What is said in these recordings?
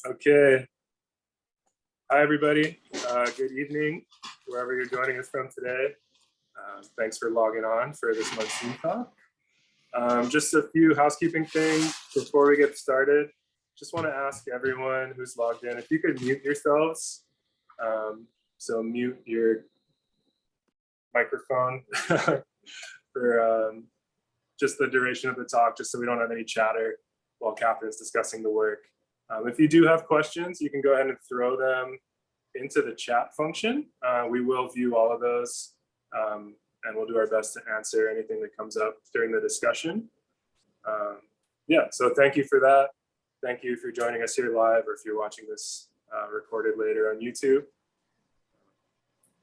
Okay. Hi, everybody. Good evening, wherever you're joining us from today. Thanks for logging on for this month's Zoom talk. Just a few housekeeping things before we get started. Just want to ask everyone who's logged in, if you could mute yourselves. So mute your microphone for just the duration of the talk, just so we don't have any chatter while Katharine's discussing the work. If you do have questions, you can go ahead and throw them into the chat function. We will view all of those, and we'll do our best to answer anything that comes up during the discussion. Yeah, so thank you for that. Thank you for joining us here live, or if you're watching this recorded later on YouTube.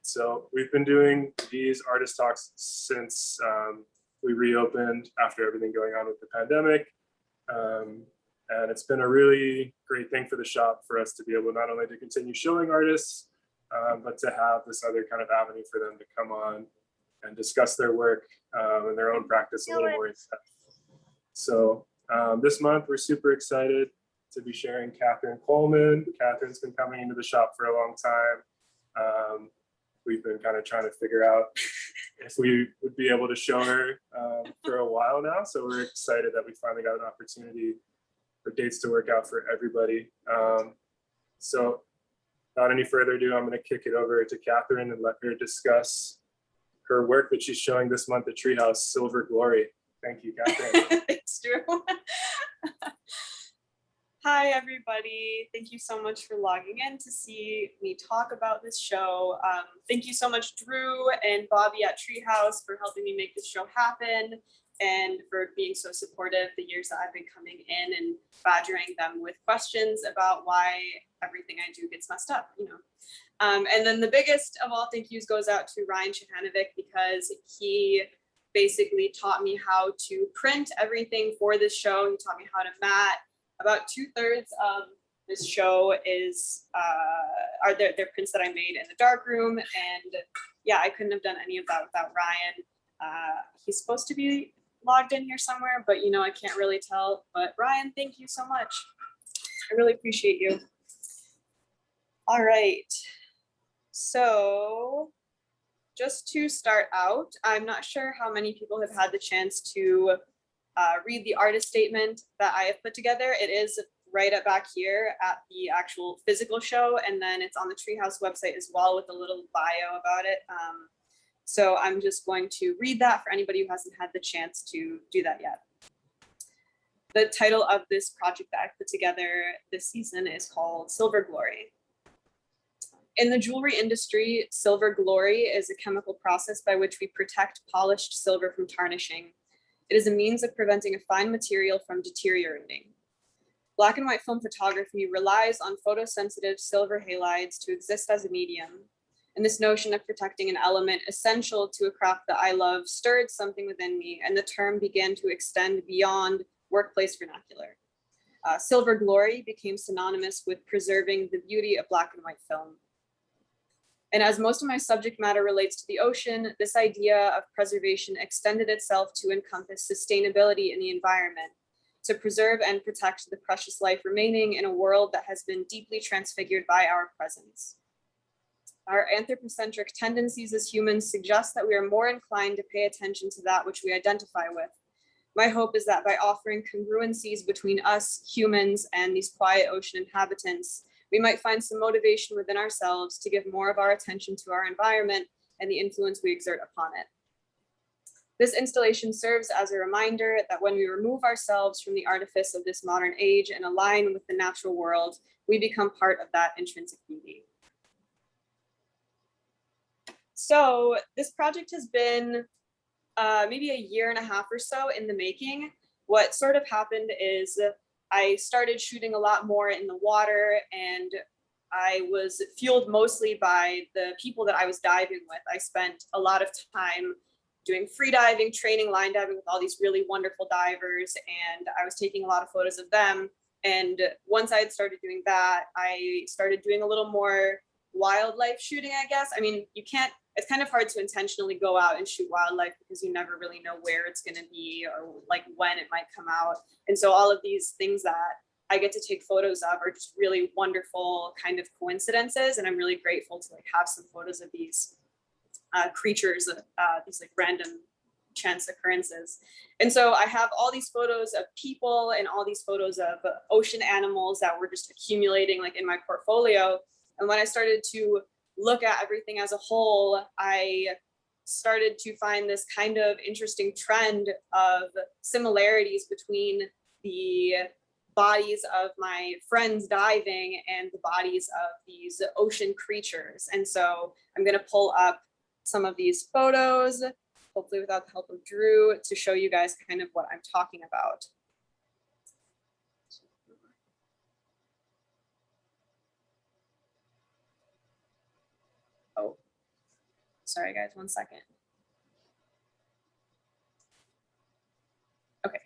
So we've been doing these artist talks since we reopened after everything going on with the pandemic. And it's been a really great thing for the shop for us to be able not only to continue showing artists, but to have this other kind of avenue for them to come on and discuss their work and their own practice a little more in depth. So this month, we're super excited to be sharing Katharine Kollman. Katharine's been coming into the shop for a long time. We've been kind of trying to figure out if we would be able to show her for a while now. So we're excited that we finally got an opportunity for dates to work out for everybody. So without any further ado, I'm going to kick it over to Katharine and let her discuss her work that she's showing this month at Treehouse, Silver Glory. Thank you, Katharine. Thanks, Drew. Hi, everybody. Thank you so much for logging in to see me talk about this show. Thank you so much, Drew and Bobby at Treehouse, for helping me make this show happen and for being so supportive the years that I've been coming in and badgering them with questions about why everything I do gets messed up, you know. And then the biggest of all thank yous goes out to Ryan Shahanovic, because he basically taught me how to print everything for this show. He taught me how to mat. About 2/3 of this show is are their prints that I made in the darkroom. And yeah, I couldn't have done any of that without Ryan. He's supposed to be logged in here somewhere, but you know, I can't really tell. But Ryan, thank you so much. I really appreciate you. All right. So just to start out, I'm not sure how many people have had the chance to read the artist statement that I have put together. It is right up back here at the actual physical show, and then it's on the Treehouse website as well with a little bio about it. So I'm just going to read that for anybody who hasn't had the chance to do that yet. The title of this project that I put together this season is called Silver Glory. In the jewelry industry, silver glory is a chemical process by which we protect polished silver from tarnishing. It is a means of preventing a fine material from deteriorating. Black and white film photography relies on photosensitive silver halides to exist as a medium. And this notion of protecting an element essential to a craft that I love stirred something within me, and the term began to extend beyond workplace vernacular. Silver glory became synonymous with preserving the beauty of black and white film. And as most of my subject matter relates to the ocean, this idea of preservation extended itself to encompass sustainability in the environment, to preserve and protect the precious life remaining in a world that has been deeply transfigured by our presence. Our anthropocentric tendencies as humans suggest that we are more inclined to pay attention to that which we identify with. My hope is that by offering congruencies between us humans and these quiet ocean inhabitants, we might find some motivation within ourselves to give more of our attention to our environment and the influence we exert upon it. This installation serves as a reminder that when we remove ourselves from the artifice of this modern age and align with the natural world, we become part of that intrinsic beauty. So this project has been maybe a year and a half or so in the making. What sort of happened is I started shooting a lot more in the water, and I was fueled mostly by the people that I was diving with. I spent a lot of time doing free diving, training line diving with all these really wonderful divers, and I was taking a lot of photos of them. And once I had started doing that, I started doing a little more wildlife shooting, I guess. I mean, it's kind of hard to intentionally go out and shoot wildlife because you never really know where it's going to be or like when it might come out. And so all of these things that I get to take photos of are just really wonderful kind of coincidences. And I'm really grateful to like have some photos of these creatures, these like random chance occurrences. And so I have all these photos of people and all these photos of ocean animals that were just accumulating like in my portfolio. And when I started to look at everything as a whole, I started to find this kind of interesting trend of similarities between the bodies of my friends diving and the bodies of these ocean creatures. And so I'm going to pull up some of these photos, hopefully without the help of Drew, to show you guys kind of what I'm talking about. Oh, sorry guys, 1 second. Okay.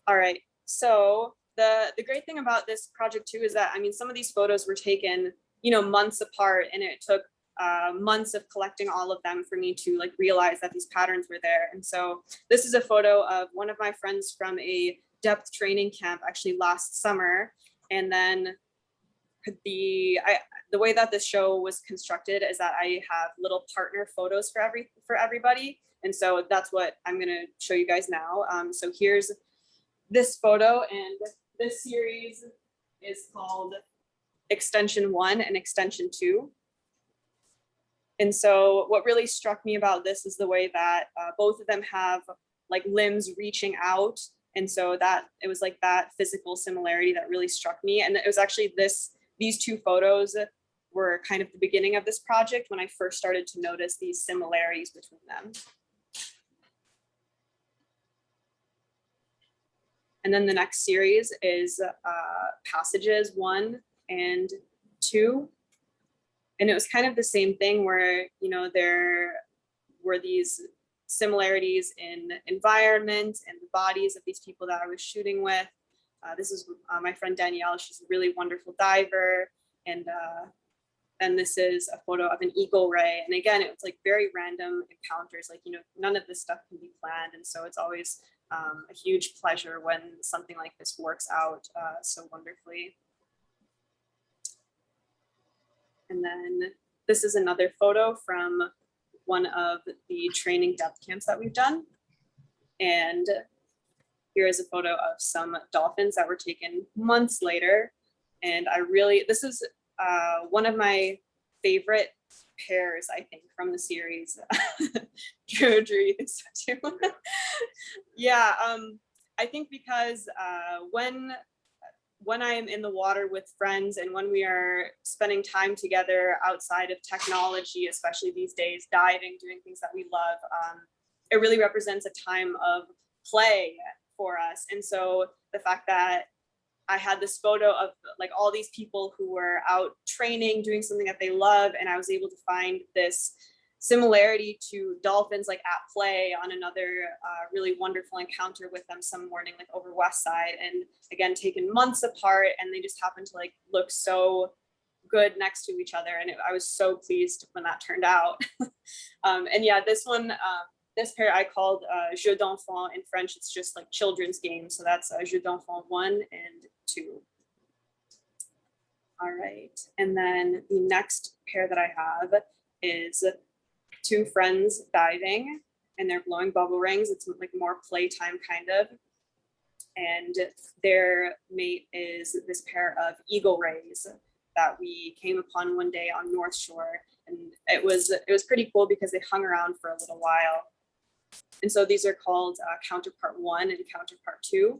All right. So the great thing about this project too is that, I mean, some of these photos were taken, you know, months apart, and it took months of collecting all of them for me to like realize that these patterns were there. And so this is a photo of one of my friends from a depth training camp actually last summer. And then the way that this show was constructed is that I have little partner photos for everybody. And so that's what I'm going to show you guys now. So here's this photo, and this series is called Extension 1 and Extension 2. And so what really struck me about this is the way that both of them have like limbs reaching out. And so that it was like that physical similarity that really struck me. And it was actually these two photos were kind of the beginning of this project when I first started to notice these similarities between them. And then the next series is Passages 1 and 2. And it was kind of the same thing where, you know, there were these similarities in environment and the bodies of these people that I was shooting with. This is my friend Danielle. She's a really wonderful diver. And this is a photo of an eagle ray. And again, it was like very random encounters. Like, you know, none of this stuff can be planned. And so it's always a huge pleasure when something like this works out so wonderfully. And then this is another photo from one of the training depth camps that we've done. And here is a photo of some dolphins that were taken months later. And this is one of my favorite pairs, I think, from the series. Drew, you think so too? Yeah, I think because when I am in the water with friends and when we are spending time together outside of technology, especially these days, diving, doing things that we love, it really represents a time of play for us. And so the fact that I had this photo of like all these people who were out training, doing something that they love, and I was able to find this similarity to dolphins like at play on another really wonderful encounter with them some morning like over West Side, and again taken months apart, and they just happened to like look so good next to each other, and I was so pleased when that turned out. And yeah, this one, this pair I called Jeux d'enfants. In French it's just like children's games, so that's Jeux d'enfants 1 and 2. All right, and then the next pair that I have is two friends diving, and they're blowing bubble rings. It's like more playtime kind of. And their mate is this pair of eagle rays that we came upon one day on North Shore. And it was pretty cool because they hung around for a little while. And so these are called Counterpart 1 and Counterpart 2.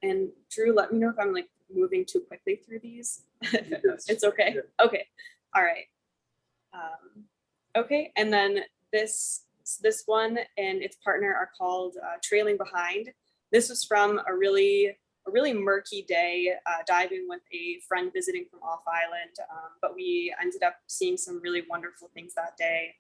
And Drew, let me know if I'm like moving too quickly through these. It's okay. Yeah. Okay. All right. Okay. And then this one and its partner are called Trailing Behind. This was from a really murky day diving with a friend visiting from off island, but we ended up seeing some really wonderful things that day.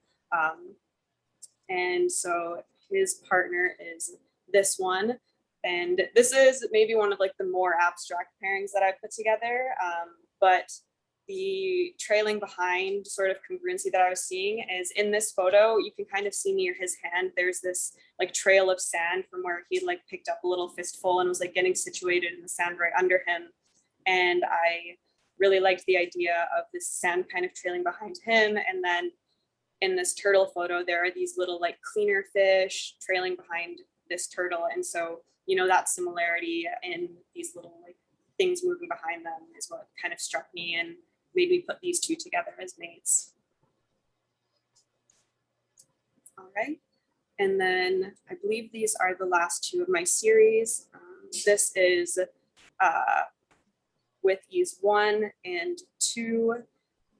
And so his partner is this one. And this is maybe one of like the more abstract pairings that I put together. But the trailing behind sort of congruency that I was seeing is in this photo, you can kind of see near his hand, there's this like trail of sand from where he like picked up a little fistful and was like getting situated in the sand right under him. And I really liked the idea of this sand kind of trailing behind him. And then in this turtle photo, there are these little like cleaner fish trailing behind this turtle. And so, you know, that similarity in these little like things moving behind them is what kind of struck me and made me put these two together as mates. All right. And then I believe these are the last two of my series. This is with ease 1 and 2.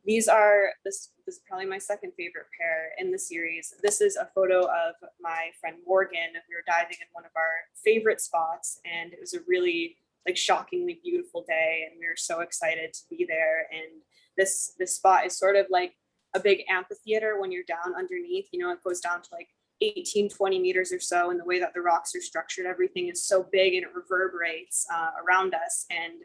These are, this is probably my second favorite pair in the series. This is a photo of my friend Morgan. We were diving in one of our favorite spots, and it was a really like shockingly beautiful day, and we were so excited to be there. And this spot is sort of like a big amphitheater when you're down underneath. You know, it goes down to like 18, 20 meters or so, and the way that the rocks are structured, everything is so big and it reverberates around us. And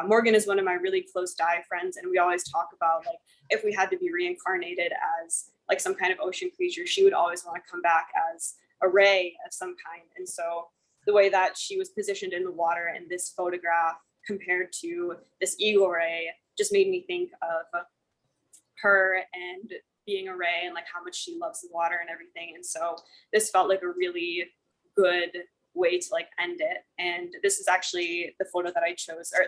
Morgan is one of my really close dive friends, and we always talk about like if we had to be reincarnated as like some kind of ocean creature, she would always want to come back as a ray of some kind. And so the way that she was positioned in the water in this photograph compared to this eagle ray just made me think of her and being a ray and like how much she loves the water and everything. And so this felt like a really good way to like end it. And this is actually the photo that I chose, or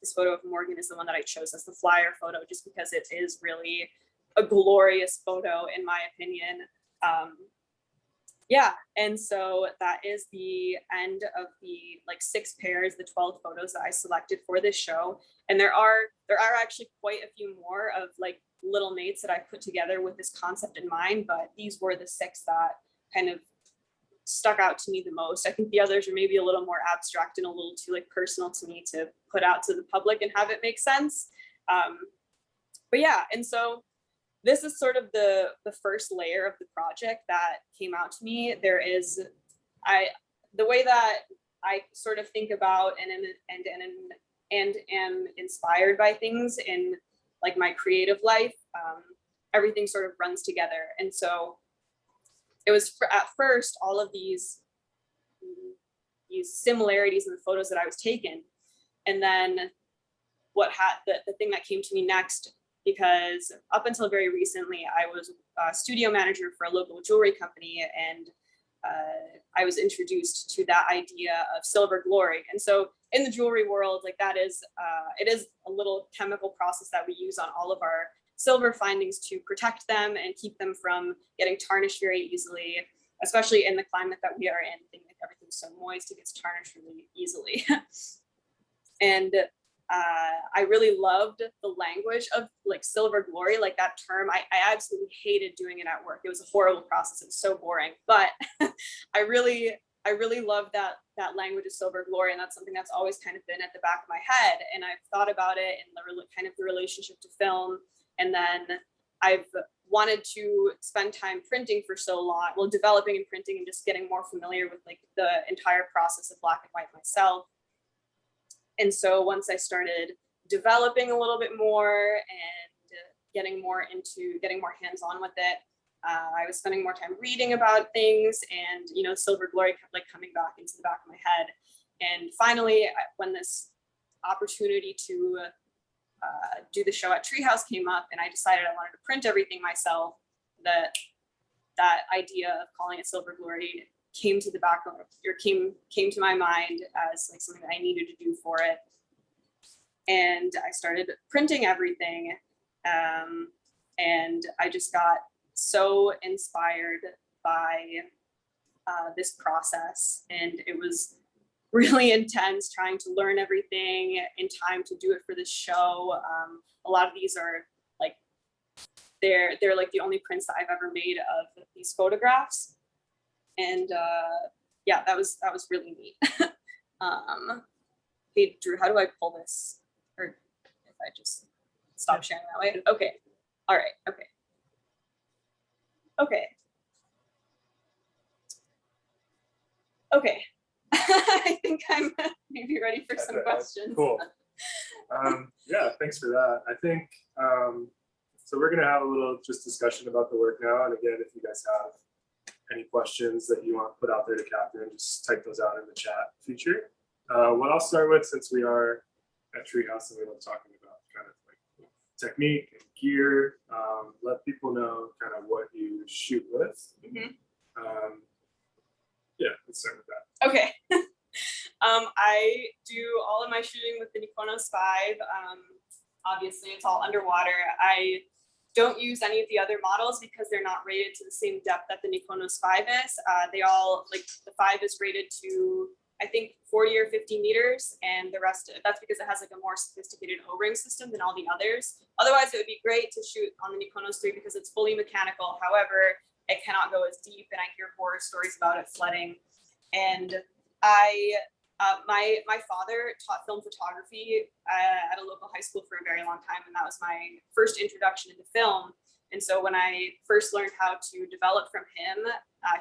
this photo of Morgan is the one that I chose as the flyer photo, just because it is really a glorious photo in my opinion. Yeah, and so that is the end of the like 6 pairs, the 12 photos that I selected for this show. And there are actually quite a few more of like little mates that I put together with this concept in mind, but these were the 6 that kind of stuck out to me the most. I think the others are maybe a little more abstract and a little too like personal to me to put out to the public and have it make sense. But yeah, and so this is sort of the first layer of the project that came out to me. There is, the way that I sort of think about and am inspired by things in like my creative life, everything sort of runs together. And so it was at first all of these similarities in the photos that I was taking, and then the thing that came to me next, because up until very recently, I was a studio manager for a local jewelry company, and I was introduced to that idea of silver glory. And so in the jewelry world, like that is, it is a little chemical process that we use on all of our silver findings to protect them and keep them from getting tarnished very easily, especially in the climate that we are in. I think like everything's so moist, it gets tarnished really easily. And I really loved the language of like silver glory, like that term. I absolutely hated doing it at work. It was a horrible process. It was so boring, but I really love that language of silver glory. And that's something that's always kind of been at the back of my head. And I've thought about it and kind of the relationship to film. And then I've wanted to spend time printing for so long, well, developing and printing and just getting more familiar with like the entire process of black and white myself. And so once I started developing a little bit more and getting more hands-on with it, I was spending more time reading about things, and you know, silver glory kept like coming back into the back of my head. And finally, when this opportunity to do the show at Treehouse came up, and I decided I wanted to print everything myself, that idea of calling it silver glory came to the back of, or came to my mind as like something that I needed to do for it. And I started printing everything, and I just got so inspired by this process, and it was really intense trying to learn everything in time to do it for this show. A lot of these are like, they're like the only prints that I've ever made of these photographs. And yeah, that was really neat. Hey, Drew, how do I pull this? Or if I just stop sharing that way? Okay. All right. Okay. Okay. Okay. I think I'm maybe ready for some questions. Cool. Yeah, thanks for that. I think, so we're gonna have a little just discussion about the work now. And again, if you guys have any questions that you want put out there to Katharine, just type those out in the chat feature. What I'll start with, since we are at Treehouse and we love talking about kind of like technique and gear, let people know kind of what you shoot with. Yeah, let's start with that. Okay. I do all of my shooting with the Nikonos 5. Obviously, it's all underwater. I don't use any of the other models because they're not rated to the same depth that the Nikonos 5 is. They all, like the 5 is rated to, I think, 40 or 50 meters, and the rest, that's because it has like a more sophisticated O-ring system than all the others. Otherwise, it would be great to shoot on the Nikonos 3 because it's fully mechanical. However, it cannot go as deep, and I hear horror stories about it flooding. And my father taught film photography at a local high school for a very long time, and that was my first introduction into film. And so when I first learned how to develop from him,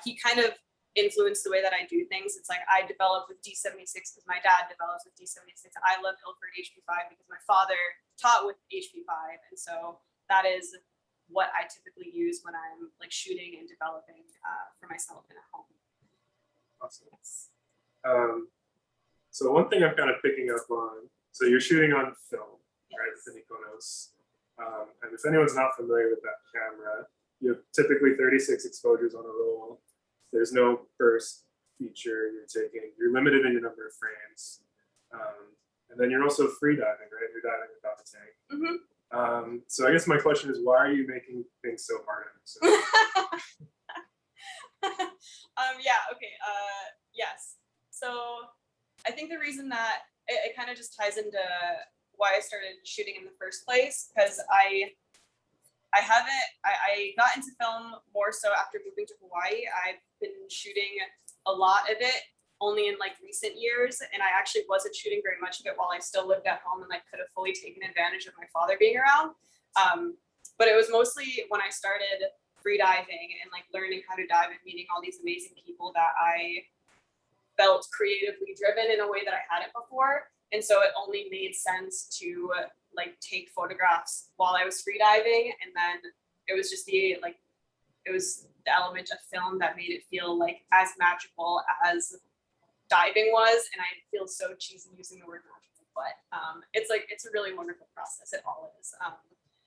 he kind of influenced the way that I do things. It's like I developed with D76 because my dad develops with D76. I love Ilford HP5 because my father taught with HP5, and so that is what I typically use when I'm like shooting and developing for myself and at home. Awesome. So one thing I'm kind of picking up on, so you're shooting on film, yes, right, with the Nikonos. And if anyone's not familiar with that camera, you have typically 36 exposures on a roll. There's no burst feature you're limited in your number of frames. And then you're also free diving, right? You're diving without a tank. So I guess my question is, why are you making things so hard on yourself? Yeah, okay, yes. So I think the reason that it kind of just ties into why I started shooting in the first place, because I got into film more so after moving to Hawaii. I've been shooting a lot of it only in like recent years, and I actually wasn't shooting very much of it while I still lived at home and like could have fully taken advantage of my father being around. But it was mostly when I started free diving and like learning how to dive and meeting all these amazing people that I felt creatively driven in a way that I hadn't before. And so it only made sense to like take photographs while I was free diving. And then it was just the element of film that made it feel like as magical as diving was. And I feel so cheesy using the word magical, but it's a really wonderful process. It all is.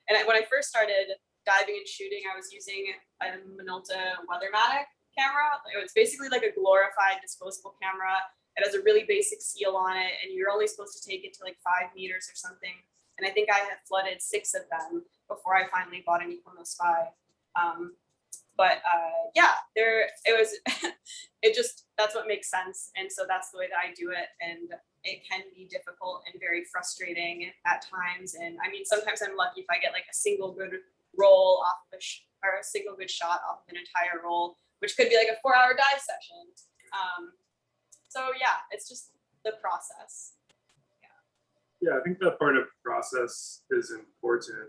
And when I first started diving and shooting, I was using a Minolta Weathermatic camera. It was basically like a glorified disposable camera. It has a really basic seal on it, and you're only supposed to take it to like 5 meters or something. And I think I had flooded 6 of them before I finally bought an Nikonos 5. Yeah, it was, that's what makes sense. And so that's the way that I do it. And it can be difficult and very frustrating at times. And I mean, sometimes I'm lucky if I get like a single good roll off of or a single good shot off of an entire roll, which could be like a 4-hour dive session. So yeah, it's just the process. Yeah, I think that part of process is important.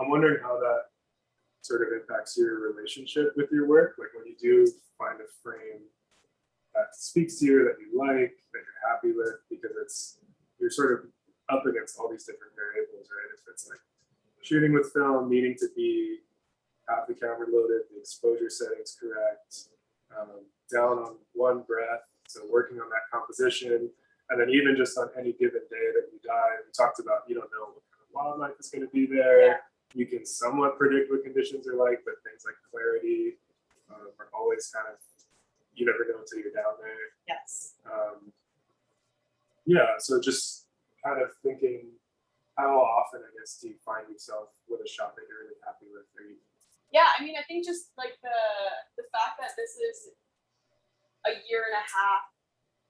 I'm wondering how that sort of impacts your relationship with your work. Like when you do find a frame that speaks to you, that you like, that you're happy with, because you're sort of up against all these different variables, right? If it's like shooting with film, needing to have the camera loaded, the exposure settings correct, down on one breath, so working on that composition, and then even just on any given day that you dive, we talked about, you don't know what kind of wildlife is going to be there. Yeah. You can somewhat predict what conditions are like, but things like clarity are always kind of, you never know until you're down there. Yes. Yeah, so just kind of thinking, how often, I guess, do you find yourself with a shot that you're really happy with? Yeah, I mean, I think just like the fact that this is a year and a half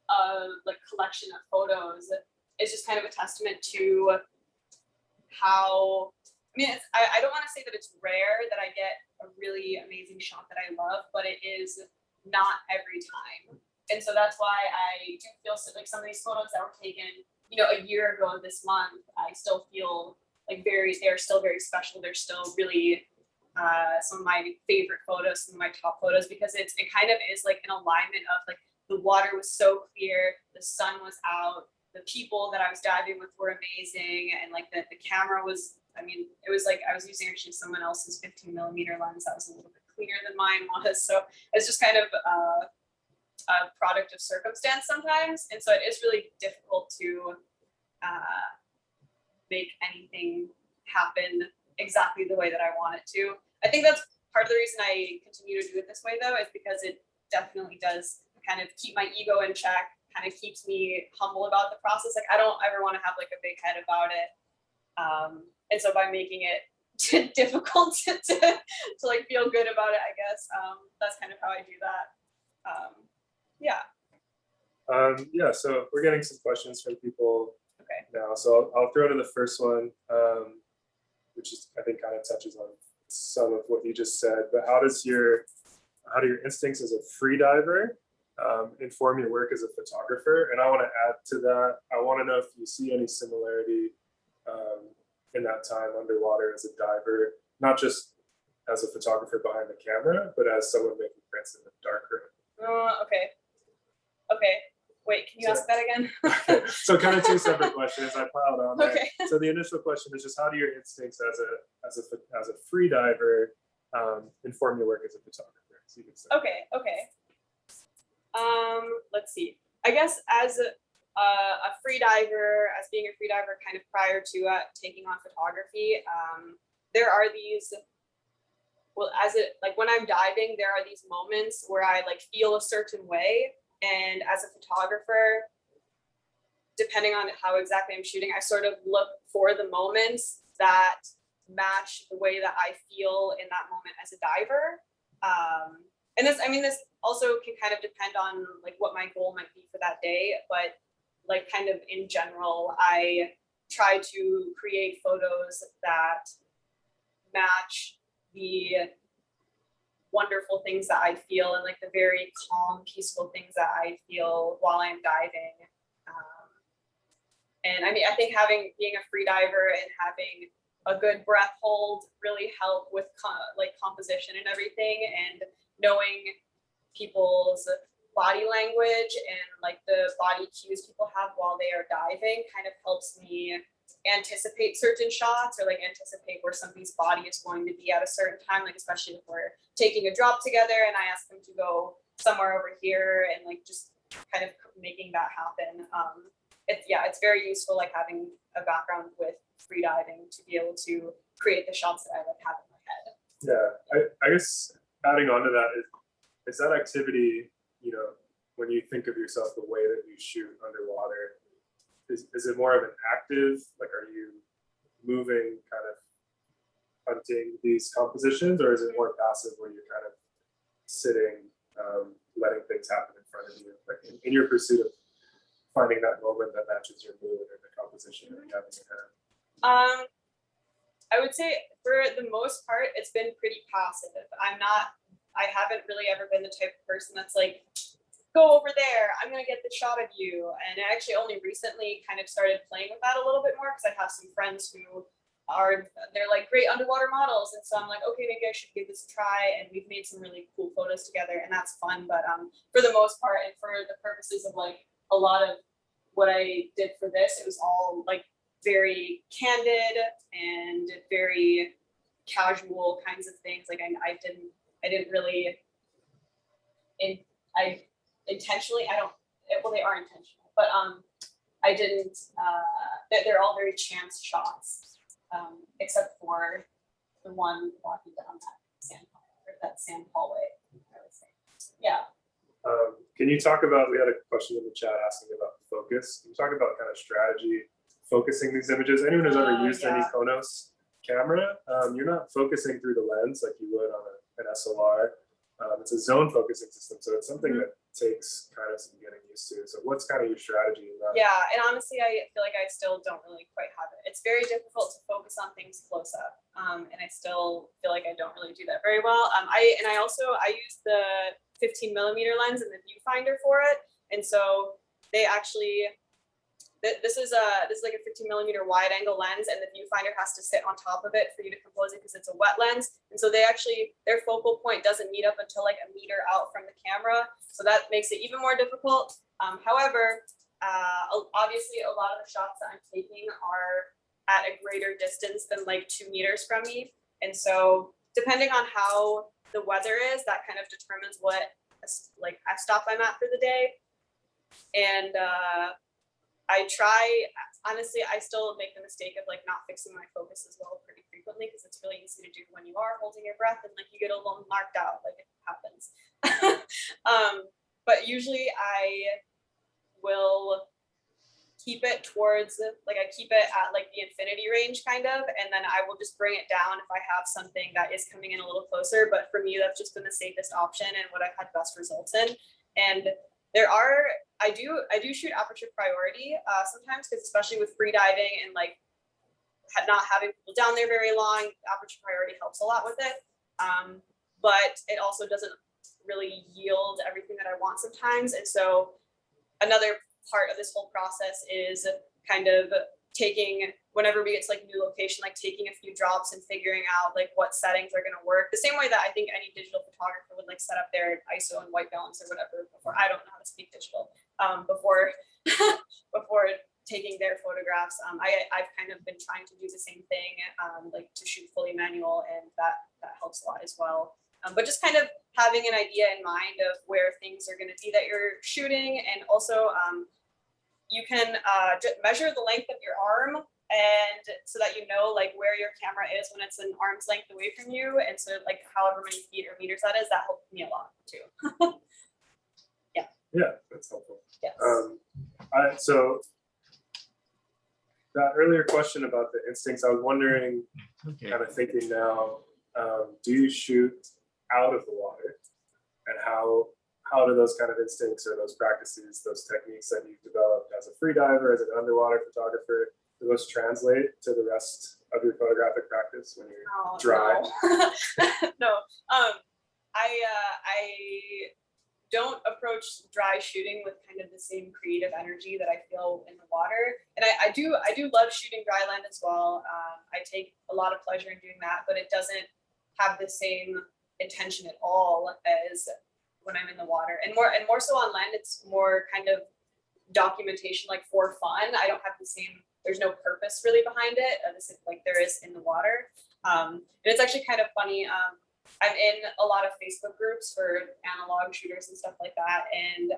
of like collection of photos is just kind of a testament to how, I mean, I don't want to say that it's rare that I get a really amazing shot that I love, but it is not every time. And so that's why I do feel so, like some of these photos that were taken, a year ago this month, I still feel like they're still very special. They're still really some of my favorite photos, some of my top photos, because it kind of is like an alignment of like the water was so clear, the sun was out, the people that I was diving with were amazing, and like the camera was, I mean, it was like I was using actually someone else's 15mm lens that was a little bit cleaner than mine was, so it's just kind of a product of circumstance sometimes, and so it is really difficult to make anything happen exactly the way that I want it to. I think that's part of the reason I continue to do it this way, though, is because it definitely does kind of keep my ego in check, kind of keeps me humble about the process. Like, I don't ever want to have like a big head about it. And so by making it difficult to like feel good about it, I guess, that's kind of how I do that. Yeah. Yeah, so we're getting some questions from people Okay. now. So I'll throw to the first one, which is, I think, kind of touches on some of what you just said. But how do your instincts as a free diver inform your work as a photographer? And I want to add to that, I want to know if you see any similarity in that time underwater as a diver, not just as a photographer behind the camera, but as someone making prints in the dark room. Okay. Wait, can you ask that again? Okay. So kind of two separate questions I piled on there. Okay. So the initial question is just, how do your instincts as a free diver inform your work as a photographer? So you can say. Okay. Let's see. I guess as a free diver, as being a free diver kind of prior to taking on photography, there are these, well, like when I'm diving, there are these moments where I like feel a certain way. And as a photographer, depending on how exactly I'm shooting, I sort of look for the moments that match the way that I feel in that moment as a diver. And this also can kind of depend on like what my goal might be for that day, but like kind of in general, I try to create photos that match the wonderful things that I feel and like the very calm, peaceful things that I feel while I'm diving. And I mean, I think being a free diver and having a good breath hold really help with composition and everything, and knowing people's body language and like the body cues people have while they are diving kind of helps me anticipate certain shots, or like anticipate where somebody's body is going to be at a certain time, like especially if we're taking a drop together and I ask them to go somewhere over here, and like just kind of making that happen. It's very useful, like having a background with free diving to be able to create the shots that I like have in my head. Yeah, I guess adding on to that is that activity, when you think of yourself the way that you shoot underwater, is it more of an active, like are you moving, kind of hunting these compositions, or is it more passive where you're kind of sitting, letting things happen in front of you, like in your pursuit of finding that moment that matches your mood or the composition that you have in your head? I would say for the most part, it's been pretty passive. I haven't really ever been the type of person that's like, go over there, I'm gonna get the shot of you. And I actually only recently kind of started playing with that a little bit more, because I have some friends who they're like great underwater models, and so I'm like, okay, maybe I should give this a try, and we've made some really cool photos together, and that's fun. But for the most part, and for the purposes of like a lot of what I did for this, it was all like very candid and very casual kinds of things. Like I didn't really intentionally, they are intentional, but I didn't, they're all very chance shots, except for the one walking down that sand hallway, I would say. Yeah. Can you talk about, we had a question in the chat asking about focus. Can you talk about kind of strategy, focusing these images? Anyone who's ever used any Konos camera, you're not focusing through the lens like you would on an SLR. It's a zone focusing system, so it's something that takes kind of some getting used to. So what's kind of your strategy in that? Yeah, and honestly, I feel like I still don't really quite have it. It's very difficult to focus on things close up, and I still feel like I don't really do that very well. I use the 15mm lens and the viewfinder for it, and so they actually. This is like a 15mm wide angle lens, and the viewfinder has to sit on top of it for you to compose it because it's a wet lens. And so their focal point doesn't meet up until like a meter out from the camera. So that makes it even more difficult. However, Obviously a lot of the shots that I'm taking are at a greater distance than like 2 meters from me. And so depending on how the weather is, that kind of determines what like f-stop I'm at for the day. And I try, honestly, I still make the mistake of like not fixing my focus as well pretty frequently, because it's really easy to do when you are holding your breath and like you get a little marked out, like it happens. But usually I will keep it towards, like I keep it at like the infinity range kind of, and then I will just bring it down if I have something that is coming in a little closer. But for me, that's just been the safest option and what I've had best results in. And there are, I do shoot aperture priority sometimes, because especially with free diving and like not having people down there very long, aperture priority helps a lot with it. But it also doesn't really yield everything that I want sometimes. And so another part of this whole process is kind of taking, whenever we get to like new location, like taking a few drops and figuring out like what settings are going to work the same way that I think any digital photographer would like set up their ISO and white balance or whatever before. I don't know how to speak digital before before taking their photographs. I've kind of been trying to do the same thing, like to shoot fully manual, and that helps a lot as well. But just kind of having an idea in mind of where things are going to be that you're shooting, and also you can measure the length of your arm, and so that you know like where your camera is when it's an arm's length away from you, and so like however many feet or meters that is, that helped me a lot too. Yeah, that's helpful. Yes. So that earlier question about the instincts, I was wondering, kind of thinking now, do you shoot out of the water, and how do those kind of instincts or those practices, those techniques that you've developed as a free diver, as an underwater photographer, do those translate to the rest of your photographic practice when you're dry? No. I don't approach dry shooting with kind of the same creative energy that I feel in the water. And I do love shooting dry land as well. I take a lot of pleasure in doing that, but it doesn't have the same intention at all as when I'm in the water. And more so on land, it's more kind of documentation, like for fun. I don't have the same, there's no purpose really behind it, like there is in the water. And it's actually kind of funny. I'm in a lot of Facebook groups for analog shooters and stuff like that. And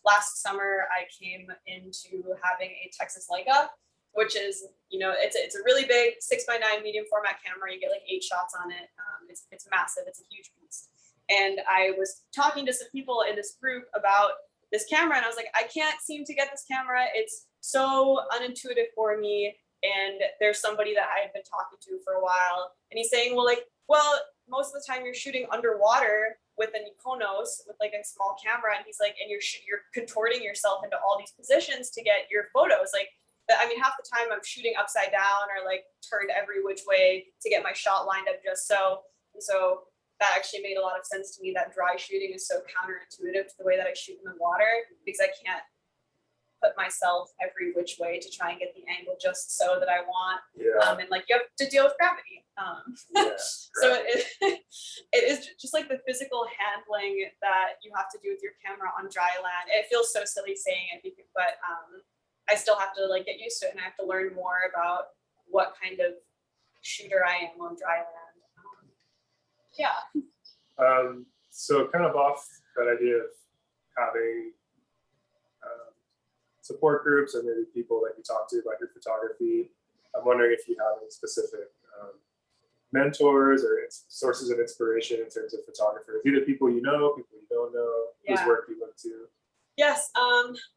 last summer I came into having a Texas Leica, which is, you know, it's a really big 6x9 medium format camera. You get like 8 shots on it. It's massive. It's a huge beast. And I was talking to some people in this group about this camera, and I was like, I can't seem to get this camera. It's so unintuitive for me. And there's somebody that I had been talking to for a while, and he's saying, well, most of the time you're shooting underwater with an Iconos, with like a small camera, and he's like, and you're contorting yourself into all these positions to get your photos. Like, I mean, half the time I'm shooting upside down or like turned every which way to get my shot lined up just so. And so that actually made a lot of sense to me, that dry shooting is so counterintuitive to the way that I shoot in the water, because I can't put myself every which way to try and get the angle just so that I want. Yeah. And like you have to deal with gravity. Yeah, So it is just like the physical handling that you have to do with your camera on dry land. It feels so silly saying it, but I still have to like get used to it, and I have to learn more about what kind of shooter I am on dry land. Yeah. So kind of off that idea of having support groups or maybe people that you talk to about your photography, I'm wondering if you have any specific mentors or sources of inspiration in terms of photographers, either people you know, people you don't know, whose work you look to. Yes.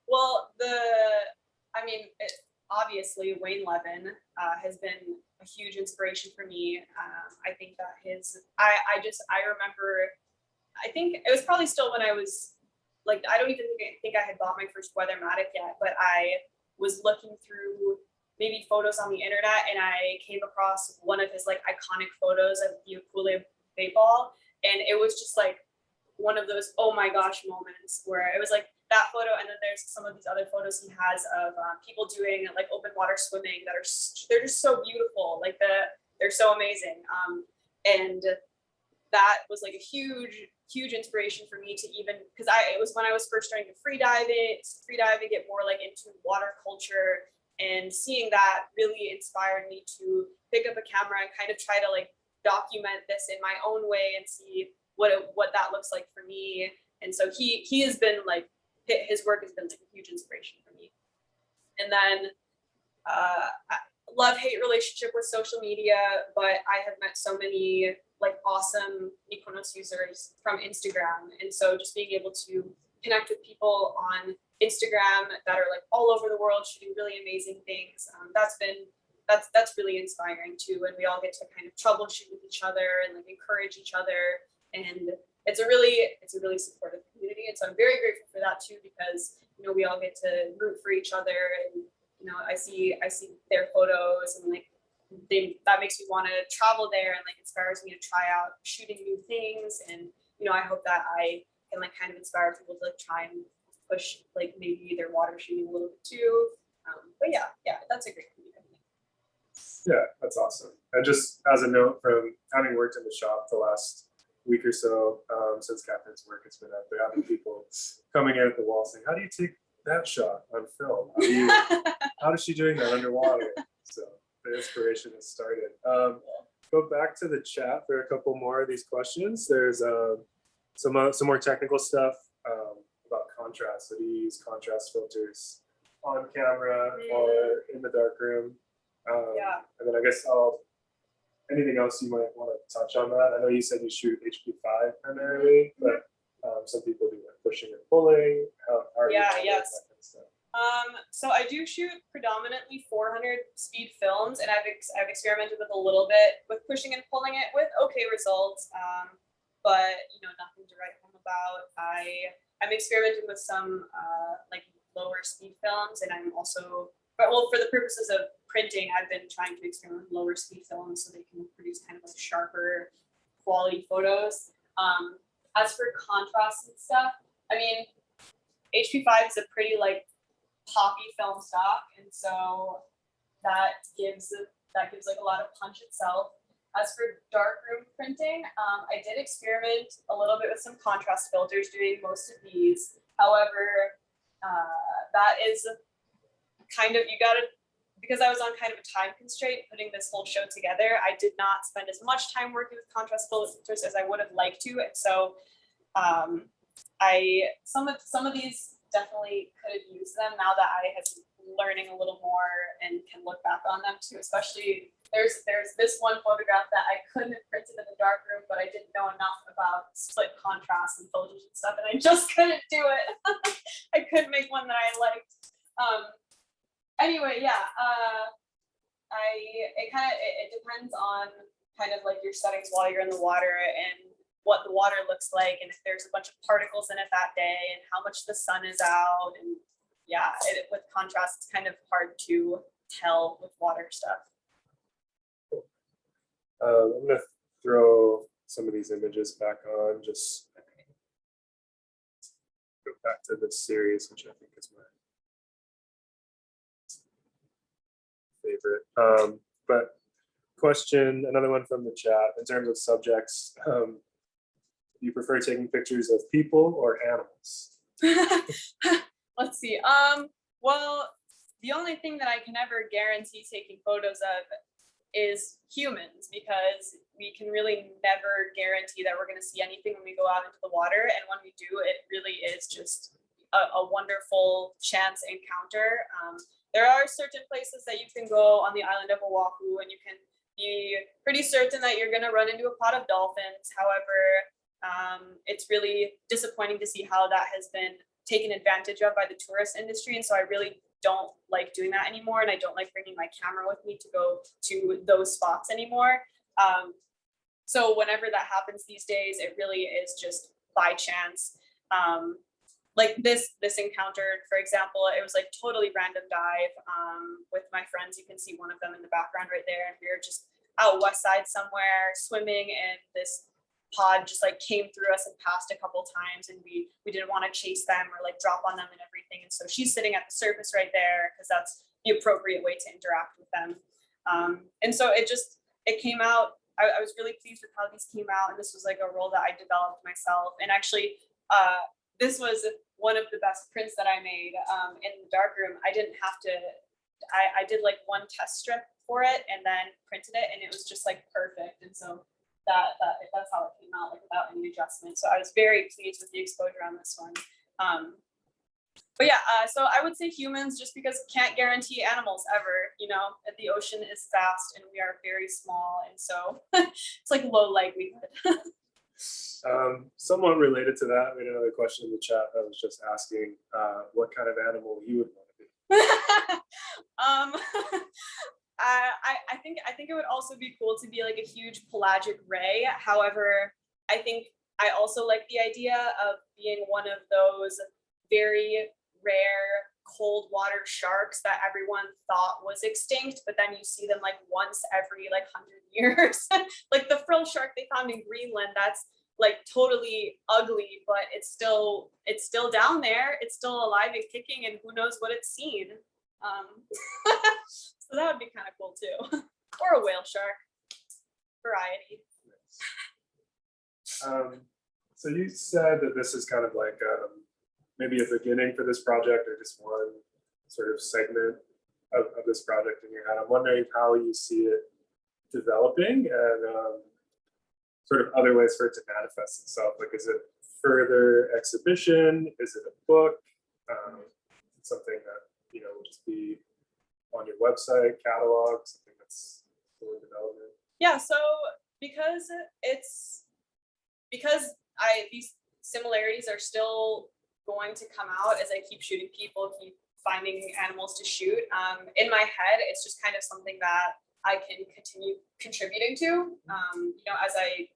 Well, obviously Wayne Levin has been a huge inspiration for me. I think that I remember, I think it was probably still when I was like, I don't even think I had bought my first Weathermatic yet, but I was looking through maybe photos on the internet, and I came across one of his like iconic photos of the Ukule Bay Ball. And it was just like one of those, oh my gosh moments, where it was like that photo. And then there's some of these other photos he has of people doing like open water swimming that they're just so beautiful. Like they're so amazing. And that was like a huge inspiration for me to even, because it was when I was first starting to free dive, get more like into water culture, and seeing that really inspired me to pick up a camera and kind of try to like document this in my own way and see what that looks like for me. And so he has been like, his work has been like a huge inspiration for me. And then love-hate relationship with social media, but I have met so many like awesome Mykonos users from Instagram. And so just being able to connect with people on Instagram that are like all over the world shooting really amazing things, that's really inspiring too. And we all get to kind of troubleshoot with each other and like encourage each other. And it's a really supportive community. And so I'm very grateful for that too, because, you know, we all get to root for each other. And, you know, I see their photos and like, that makes me want to travel there, and like inspires me to try out shooting new things. And, you know, I hope that I can like kind of inspire people to like try and push like maybe their water shooting a little bit too. But yeah, that's a great community. Yeah, that's awesome. And just as a note, from having worked in the shop the last week or so, since Catherine's work has been out there, having people coming in at the wall saying, "How do you take that shot on film? How is she doing that underwater?" So the inspiration has started. Go back to the chat for a couple more of these questions. There's some more technical stuff about contrast. So do you use contrast filters on camera or in the darkroom? And then I guess anything else you might want to touch on that? I know you said you shoot HP5 primarily, but some people do like pushing and pulling. How are you doing that kind of stuff? So I do shoot predominantly 400 speed films, and I've experimented with a little bit with pushing and pulling it with okay results, but you know, nothing to write home about. I'm experimenting with some like lower speed films, and I'm also, well, for the purposes of printing, I've been trying to experiment with lower speed films so they can produce kind of like sharper quality photos. As for contrast and stuff, I mean, HP5 is a pretty like poppy film stock, and so that gives like a lot of punch itself. As for darkroom printing, I did experiment a little bit with some contrast filters doing most of these. However, that is kind of, because I was on kind of a time constraint putting this whole show together, I did not spend as much time working with contrast filters as I would have liked to. And so some of these definitely could have used them now that I have learning a little more and can look back on them too. Especially there's this one photograph that I couldn't have printed in the darkroom, but I didn't know enough about split contrast and filters and stuff, and I just couldn't do it. I couldn't make one that I liked. Anyway, yeah. It depends on kind of like your settings while you're in the water and what the water looks like, and if there's a bunch of particles in it that day, and how much the sun is out. And yeah, with contrast, it's kind of hard to tell with water stuff. I'm gonna throw some of these images back on, just go back to this series, which I think is my favorite. But question, another one from the chat, in terms of subjects, do you prefer taking pictures of people or animals? Let's see. Well, the only thing that I can ever guarantee taking photos of is humans, because we can really never guarantee that we're going to see anything when we go out into the water. And when we do, it really is just a wonderful chance encounter. There are certain places that you can go on the island of Oahu, and you can be pretty certain that you're going to run into a pod of dolphins. However, it's really disappointing to see how that has been taken advantage of by the tourist industry. And so I really don't like doing that anymore. And I don't like bringing my camera with me to go to those spots anymore. So whenever that happens these days, it really is just by chance. Like this encounter, for example, it was like totally random dive with my friends. You can see one of them in the background right there. And we were just out west side somewhere swimming, and this pod just like came through us and passed a couple times, and we didn't want to chase them or like drop on them and everything. And so she's sitting at the surface right there because that's the appropriate way to interact with them. And so it came out I was really pleased with how these came out, and this was like a role that I developed myself. And actually, this was one of the best prints that I made in the darkroom. I didn't have to. I did like one test strip for it and then printed it, and it was just like perfect. And so that's how it came out, like without any adjustment. So I was very pleased with the exposure on this one. But yeah, so I would say humans, just because can't guarantee animals ever. You know, the ocean is vast and we are very small, and so it's like low likelihood. Somewhat related to that, we had another question in the chat that was just asking what kind of animal you would want to be. I think it would also be cool to be like a huge pelagic ray. However, I think I also like the idea of being one of those very rare cold water sharks that everyone thought was extinct, but then you see them like once every like 100 years. Like the frill shark they found in Greenland, that's like totally ugly, but it's still down there. It's still alive and kicking, and who knows what it's seen. So that would be kind of cool too. Or a whale shark. Variety. So you said that this is kind of like maybe a beginning for this project, or just one sort of segment of this project in your head. I'm wondering how you see it developing, and sort of other ways for it to manifest itself. Like, is it further exhibition? Is it a book? Something that, you know, will just be on your website, catalog, something that's still in development? Yeah, so because these similarities are still going to come out as I keep shooting people, keep finding animals to shoot. In my head, it's just kind of something that I can continue contributing to. You know, as I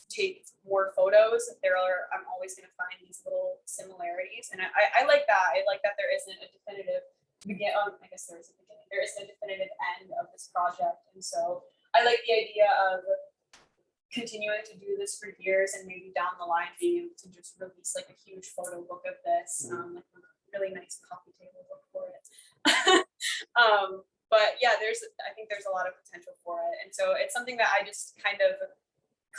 take more photos, I'm always going to find these little similarities, and I like that. I like that there isn't a definitive I guess there is a beginning. There isn't a definitive end of this project, and so I like the idea of continuing to do this for years, and maybe down the line being able to just release like a huge photo book of this, like a really nice coffee table book for it. But yeah, I think there's a lot of potential for it, and so it's something that I just kind of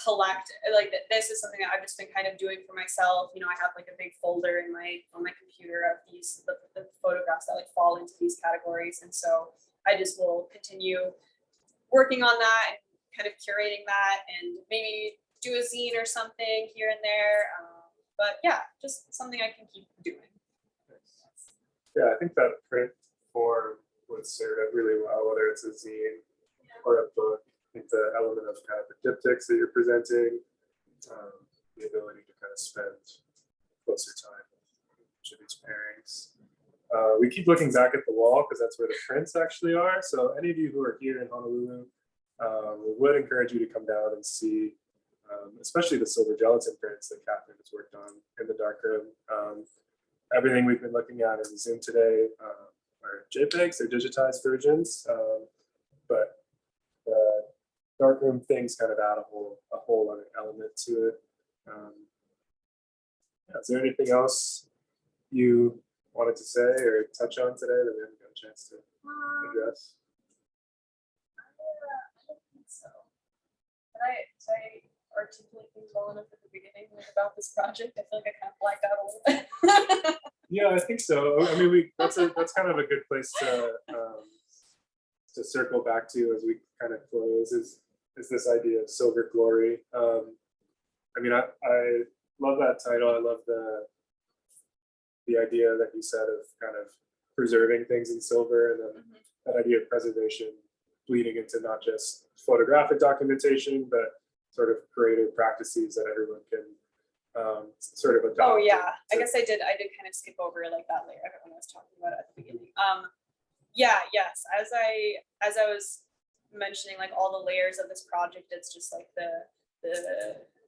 collect. Like this is something that I've just been kind of doing for myself. You know, I have like a big folder on my computer of the photographs that like fall into these categories, and so I just will continue working on that and kind of curating that, and maybe do a zine or something here and there. But yeah, just something I can keep doing. Yeah, I think that print form would serve it really well, whether it's a zine or a book. I think the element of kind of the diptychs that you're presenting, the ability to kind of spend closer time with each of these pairings. We keep looking back at the wall because that's where the prints actually are. So any of you who are here in Honolulu, we would encourage you to come down and see, especially the silver gelatin prints that Katharine has worked on in the darkroom. Everything we've been looking at in Zoom today are JPEGs, they're digitized versions, but the darkroom things kind of add a whole other element to it. Yeah, is there anything else you wanted to say or touch on today that we haven't got a chance to address? I don't think so. Did I articulate things well enough at the beginning about this project? I feel like I kind of blacked out a little bit. Yeah, I think so. I mean, that's kind of a good place to circle back to as we kind of close. Is this idea of silver glory? I mean, I love that title. I love the idea that you said of kind of preserving things in silver, and then that idea of preservation bleeding into not just photographic documentation, but sort of creative practices that everyone can sort of adopt. Oh yeah, I guess I did kind of skip over like that later when I was talking about it at the beginning. Yeah, yes. As I was mentioning, like all the layers of this project, it's just like the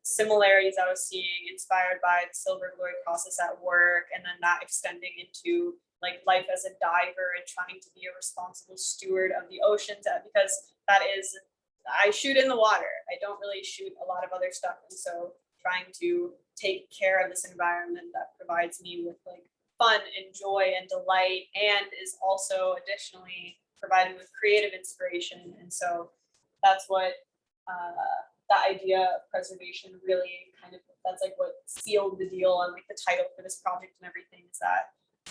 similarities I was seeing inspired by the silver glory process at work, and then that extending into like life as a diver and trying to be a responsible steward of the oceans, because that is, I shoot in the water. I don't really shoot a lot of other stuff, and so trying to take care of this environment that provides me with like fun and joy and delight, and is also additionally provided with creative inspiration. And so that's what that idea of preservation really kind of, that's like what sealed the deal and like the title for this project and everything, is that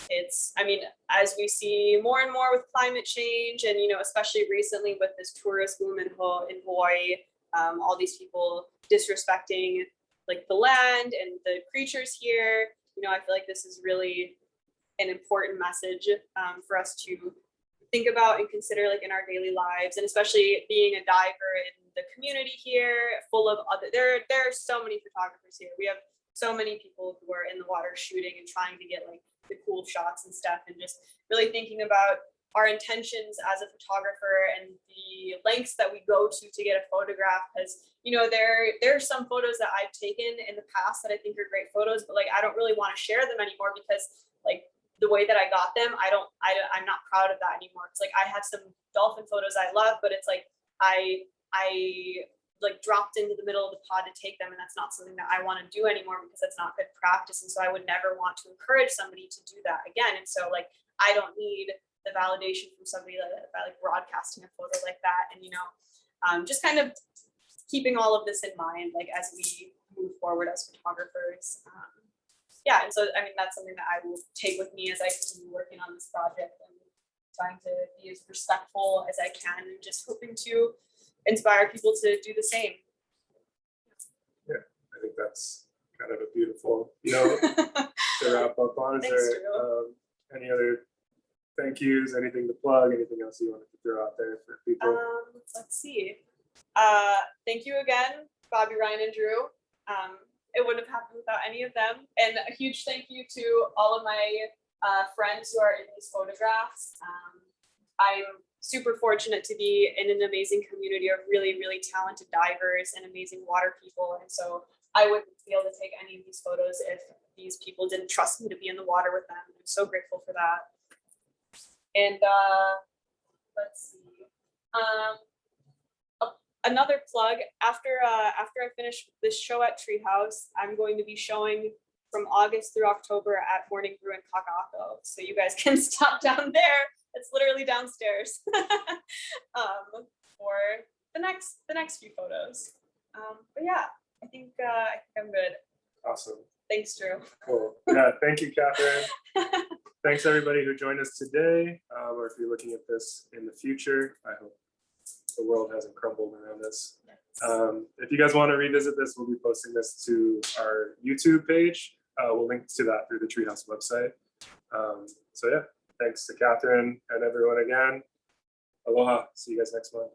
it's, I mean, as we see more and more with climate change, and, you know, especially recently with this tourist boom in Hawaii, all these people disrespecting like the land and the creatures here, you know, I feel like this is really an important message for us to think about and consider like in our daily lives, and especially being a diver in the community here, full of other, there are so many photographers here. We have so many people who are in the water shooting and trying to get like the cool shots and stuff, and just really thinking about our intentions as a photographer and the lengths that we go to get a photograph. Because, you know, there are some photos that I've taken in the past that I think are great photos, but like I don't really want to share them anymore because like the way that I got them, I'm not proud of that anymore. It's like I have some dolphin photos I love, but it's like I like dropped into the middle of the pod to take them, and that's not something that I want to do anymore because that's not good practice. And so I would never want to encourage somebody to do that again. And so like I don't need the validation from somebody by like broadcasting a photo like that. And, you know, just kind of keeping all of this in mind, like as we move forward as photographers. Yeah, and so I mean that's something that I will take with me as I continue working on this project, and trying to be as respectful as I can, and just hoping to inspire people to do the same. Yeah, I think that's kind of a beautiful, you know, to wrap up on. Is there any other thank yous, anything to plug, anything else you wanted to throw out there for people? Let's see. Thank you again, Bobby, Ryan, and Drew. It wouldn't have happened without any of them. And a huge thank you to all of my friends who are in these photographs. I'm super fortunate to be in an amazing community of really, really talented divers and amazing water people. And so I wouldn't be able to take any of these photos if these people didn't trust me to be in the water with them. I'm so grateful for that. And let's see. Another plug, after I finish this show at Treehouse, I'm going to be showing from August through October at Morning Brew in Kaka'ako. So you guys can stop down there. It's literally downstairs for the next few photos. But yeah, I think I'm good. Awesome. Thanks, Drew. Cool. Yeah, thank you, Catherine. Thanks everybody who joined us today, or if you're looking at this in the future. I hope the world hasn't crumbled around us. If you guys want to revisit this, we'll be posting this to our YouTube page. We'll link to that through the Treehouse website. So yeah, thanks to Catherine and everyone again. Aloha. See you guys next month.